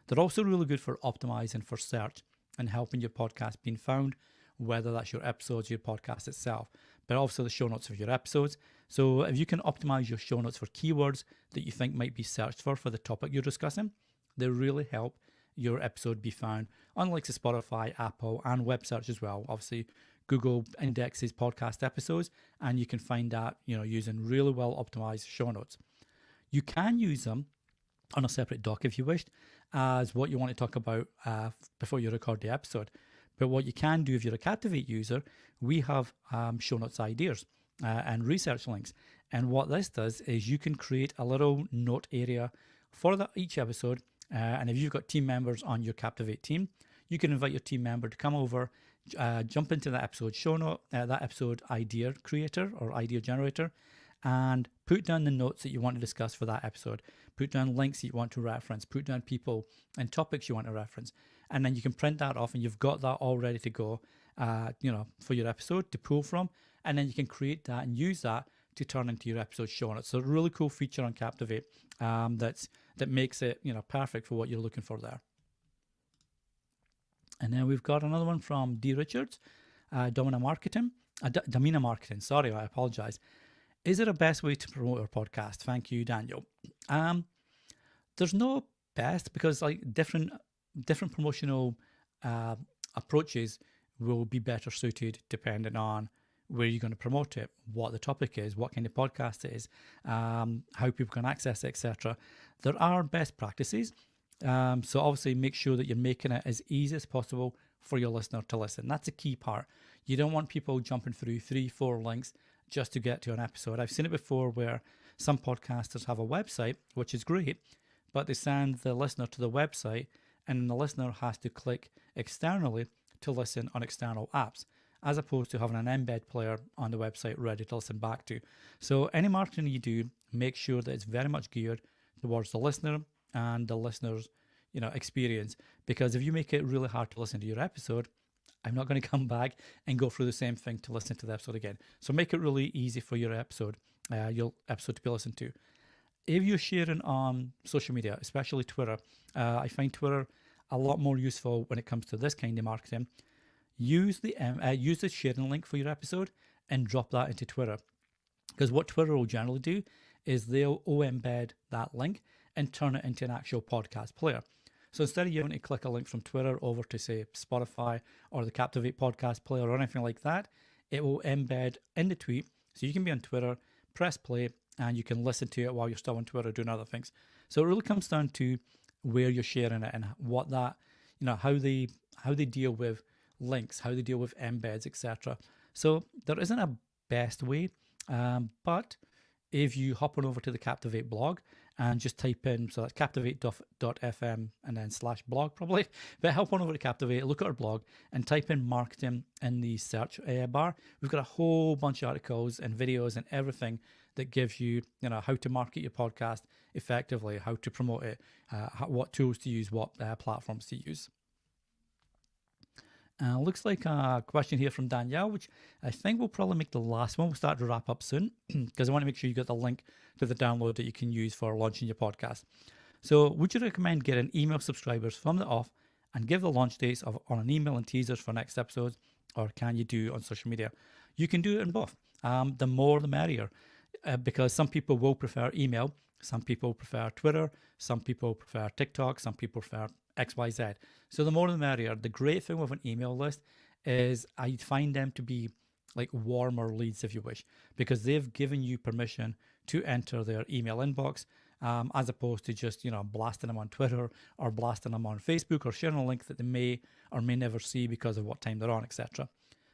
They're also really good for optimizing for search and helping your podcast being found, whether that's your episodes, your podcast itself, but also the show notes of your episodes. So if you can optimize your show notes for keywords that you think might be searched for the topic you're discussing, they really help your episode be found on like Spotify, Apple, and web search as well. Obviously, Google indexes podcast episodes, and you can find that, using really well optimized show notes. You can use them on a separate doc if you wished, as what you want to talk about before you record the episode. But what you can do if you're a Captivate user, we have show notes ideas and research links. And what this does is you can create a little note area for each episode. And if you've got team members on your Captivate team, you can invite your team member to come over, jump into that episode show note, that episode idea creator or idea generator, and put down the notes that you want to discuss for that episode. Put down links that you want to reference, put down people and topics you want to reference. And then you can print that off and you've got that all ready to go, for your episode to pull from. And then you can create that and use that to turn into your episode show notes. So a really cool feature on Captivate that makes it, perfect for what you're looking for there. And then we've got another one from D. Richards, Damina Marketing, sorry, I apologize. Is it a best way to promote your podcast? Thank you, Daniel. There's no best, because like different promotional approaches will be better suited depending on where you're going to promote it, what the topic is, what kind of podcast it is, how people can access it, etc. There are best practices. So obviously make sure that you're making it as easy as possible for your listener to listen. That's a key part. You don't want people jumping through 3-4 links just to get to an episode. I've seen it before where some podcasters have a website, which is great, but they send the listener to the website and the listener has to click externally to listen on external apps, as opposed to having an embed player on the website ready to listen back to. So any marketing you do, make sure that it's very much geared towards the listener and the listener's experience. Because if you make it really hard to listen to your episode, I'm not going to come back and go through the same thing to listen to the episode again. So make it really easy for your episode to be listened to. If you're sharing on social media, especially Twitter, I find Twitter a lot more useful when it comes to this kind of marketing. Use the sharing link for your episode and drop that into Twitter. Because what Twitter will generally do is they'll embed that link and turn it into an actual podcast player. So instead of you having to click a link from Twitter over to, say, Spotify or the Captivate podcast player or anything like that, it will embed in the tweet. So you can be on Twitter, press play, and you can listen to it while you're still on Twitter doing other things. So it really comes down to where you're sharing it and what that, how they deal with links, how they deal with embeds, etc. So there isn't a best way, but if you hop on over to the Captivate blog and just type in, so that's captivate.fm and then /blog probably, but hop on over to Captivate, look at our blog and type in marketing in the search bar. We've got a whole bunch of articles and videos and everything that gives you, how to market your podcast effectively, how to promote it, what tools to use, what platforms to use. Looks like a question here from Danielle, which I think will probably make the last one. We'll start to wrap up soon because I want to make sure you get the link to the download that you can use for launching your podcast. So would you recommend getting email subscribers from the off and give the launch dates on an email and teasers for next episodes, or can you do it on social media? You can do it in both. The more the merrier, because some people will prefer email, some people prefer Twitter, some people prefer TikTok, some people prefer XYZ. So the more the merrier. The great thing with an email list is I find them to be like warmer leads, if you wish, because they've given you permission to enter their email inbox, as opposed to just, blasting them on Twitter or blasting them on Facebook or sharing a link that they may or may never see because of what time they're on, etc.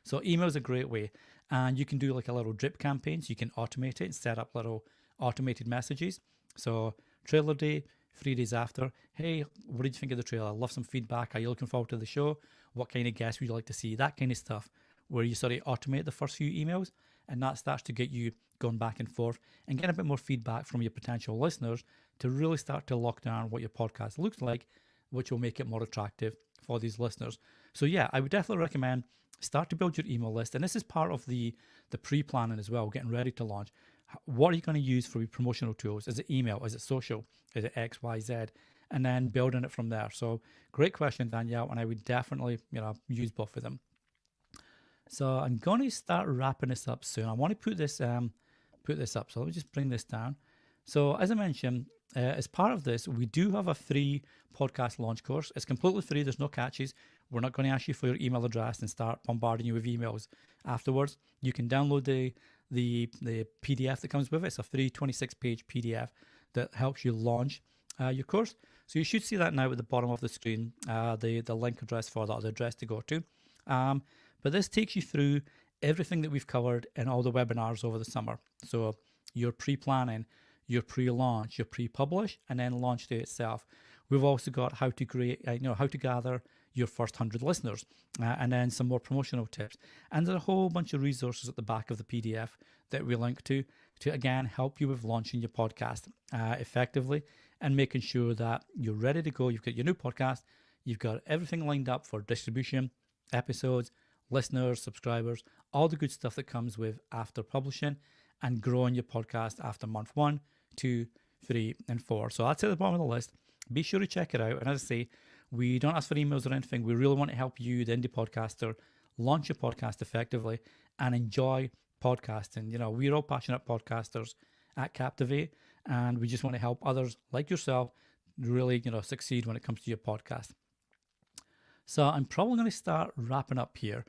So email is a great way, and you can do like a little drip campaign. So you can automate it and set up little automated messages. So trailer day, 3 days after, hey, what did you think of the trailer? Love some feedback. Are you looking forward to the show? What kind of guests would you like to see? That kind of stuff, where you sort of automate the first few emails, and that starts to get you going back and forth and get a bit more feedback from your potential listeners to really start to lock down what your podcast looks like, which will make it more attractive for these listeners. So yeah, I would definitely recommend start to build your email list. And this is part of the pre-planning as well, getting ready to launch. What are you going to use for your promotional tools? Is it email? Is it social? Is it X, Y, Z? And then building it from there. So great question, Danielle. And I would definitely, use both of them. So I'm going to start wrapping this up soon. I want to put this up. So let me just bring this down. So as I mentioned, as part of this, we do have a free podcast launch course. It's completely free. There's no catches. We're not going to ask you for your email address and start bombarding you with emails afterwards. You can download the PDF that comes with it. It's a free 26-page PDF that helps you launch your course. So you should see that now at the bottom of the screen, the link address for that, or the address to go to. But this takes you through everything that we've covered in all the webinars over the summer. So your pre-planning, your pre-launch, your pre-publish, and then launch day itself. We've also got how to create, how to gather your first 100 listeners, and then some more promotional tips. And there's a whole bunch of resources at the back of the PDF that we link to again help you with launching your podcast effectively and making sure that you're ready to go. You've got your new podcast, you've got everything lined up for distribution, episodes, listeners, subscribers, all the good stuff that comes with after publishing and growing your podcast after month 1, 2, 3, and 4. So that's at the bottom of the list. Be sure to check it out. And as I say, we don't ask for emails or anything. We really want to help you, the indie podcaster, launch your podcast effectively and enjoy podcasting. We're all passionate podcasters at Captivity, and we just want to help others like yourself really, succeed when it comes to your podcast. So I'm probably going to start wrapping up here.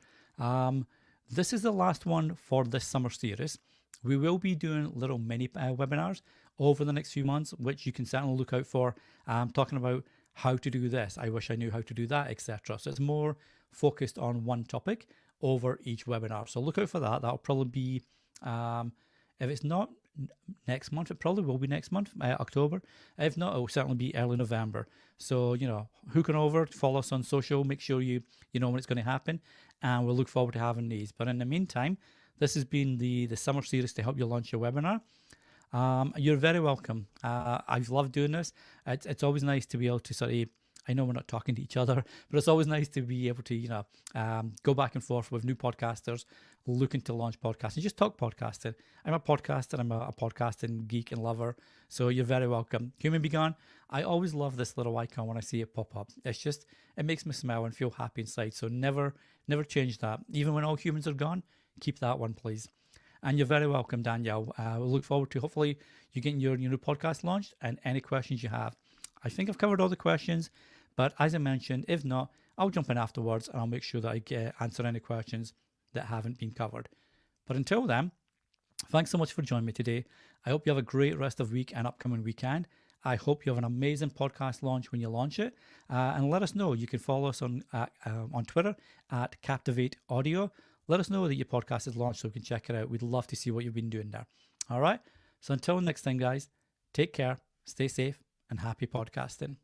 This is the last one for this summer series. We will be doing little mini webinars over the next few months, which you can certainly look out for. Talking about how to do this. I wish I knew how to do that, etc. So it's more focused on one topic over each webinar. So look out for that. That'll probably be, if it's not next month, it probably will be next month, October. If not, it will certainly be early November. So, hook on over, follow us on social, make sure you know when it's going to happen, and we'll look forward to having these. But in the meantime, this has been the summer series to help you launch your webinar. You're very welcome. I've loved doing this. It's always nice to be able to sort of, I know we're not talking to each other, but it's always nice to be able to, go back and forth with new podcasters looking to launch podcasts and just talk podcasting. I'm a podcaster. I'm a podcasting geek and lover. So you're very welcome. Human Be Gone. I always love this little icon when I see it pop up. It makes me smile and feel happy inside. So never change that. Even when all humans are gone, keep that one, please. And you're very welcome, Danielle. We'll look forward to hopefully you getting your new podcast launched and any questions you have. I think I've covered all the questions, but as I mentioned, if not, I'll jump in afterwards and I'll make sure that I answer any questions that haven't been covered. But until then, thanks so much for joining me today. I hope you have a great rest of week and upcoming weekend. I hope you have an amazing podcast launch when you launch it. And let us know. You can follow us on Twitter at Captivate Audio. Let us know that your podcast is launched so we can check it out. We'd love to see what you've been doing there. All right. So until next time, guys, take care, stay safe, and happy podcasting.